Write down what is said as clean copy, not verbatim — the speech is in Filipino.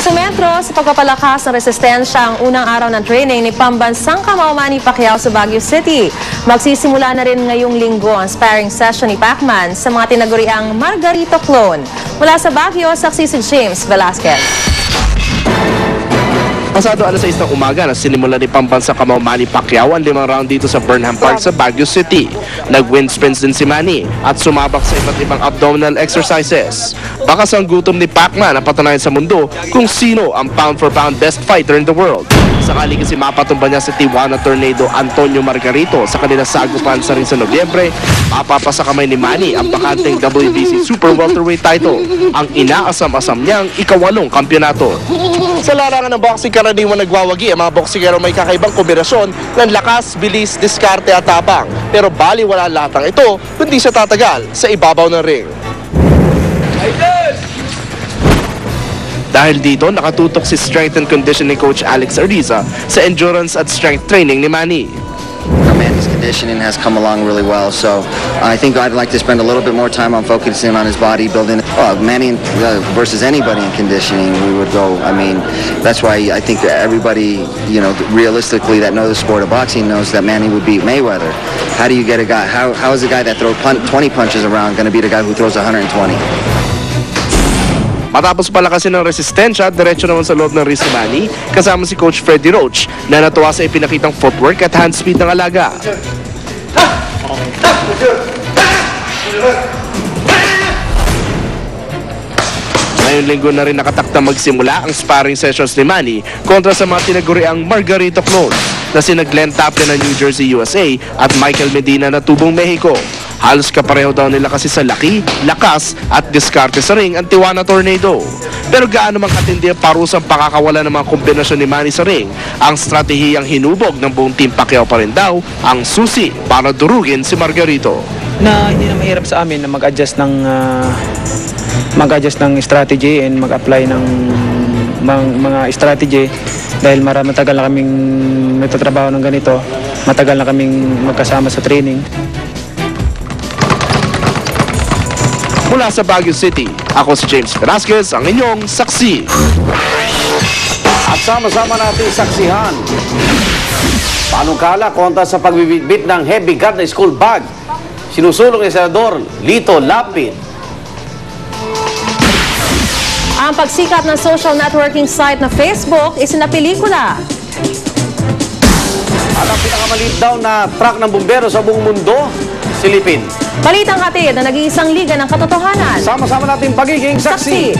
Sumentro sa pagpapalakas ng resistensya ang unang araw ng training ni pambansang kamao Manny Pacquiao sa Baguio City. Magsisimula na rin ngayong linggo ang sparring session ni Pacman sa mga tinaguriang Margarito clone. Mula sa Baguio, saksi si James Velasquez. Pasado alas 6 ng umaga na sinimula ni pambansa kamao Manny Pacquiao ang 5 round dito sa Burnham Park sa Baguio City. Nag-wind sprints din si Manny at sumabak sa iba't ibang abdominal exercises. Bakas ang gutom ni Pacman na patunayan sa mundo kung sino ang pound for pound best fighter in the world. Sakali kasi mapatumba niya si Tijuana Tornado Antonio Margarito sa kanila sagupan sa rin sa Nobyembre, mapapasa kamay ni Manny ang bakanteng WBC Super Welterweight title, ang inaasam-asam niyang ika-8 kampyonato. Sa larangan ng boxing, karaniwan nagwawagi ang mga boksingero may kakaibang kombinasyon ng lakas, bilis, diskarte at tapang. Pero baliwala lahat ng ito, kundi sa tatagal sa ibabaw ng ring. Dahil dito, nakatutok si strength and conditioning coach Alex Ariza sa endurance at strength training ni Manny. Manny's conditioning has come along really well, so I think I'd like to spend a little bit more time on focusing on his bodybuilding. Manny versus anybody in conditioning, we would go. I mean, that's why I think that everybody, you know, realistically that knows the sport of boxing knows that Manny would beat Mayweather. How do you get a guy? How is a guy that throws 20 punches around going to beat a guy who throws 120? Matapos palakasin ng resistensya, diretso naman sa loob ng ring si Manny, kasama si Coach Freddie Roach na natuwa sa ipinakitang footwork at hand speed ng alaga. Ngayong linggo na rin nakatakda magsimula ang sparring sessions ni Manny kontra sa mga tinaguriang Margarito clones na sina Glenn Tapia ng New Jersey, USA at Michael Medina na tubong Mexico. Halos kapareho daw nila kasi sa laki, lakas at diskarte sa ring ang Tijuana Tornado. Pero gaano mang katindi ang parusang pakakawala ng mga kombinasyon ni Manny sa ring, ang stratehiyang hinubog ng buong Team Pacquiao pa rin daw ang susi para durugin si Margarito. Hindi na mahirap sa amin na mag-adjust ng strategy and mag-apply ng mga strategy dahil matagal na kaming nagtatrabaho ng ganito, matagal na kaming magkasama sa training. Mula sa Baguio City, ako si James Velasquez, ang inyong saksi. At sama-sama natin saksihan panukala kontra sa pagbibitbit ng heavy guard na school bag. Sinusulong ni Senador Lito Lapid. Ang pagsikat ng social networking site na Facebook is na pelikula. At ang pinakamaliit daw na truck ng bumbero sa buong mundo, silipin. Balitang hatid na nag-iisang liga ng katotohanan. Sama-sama natin pagiging saksi.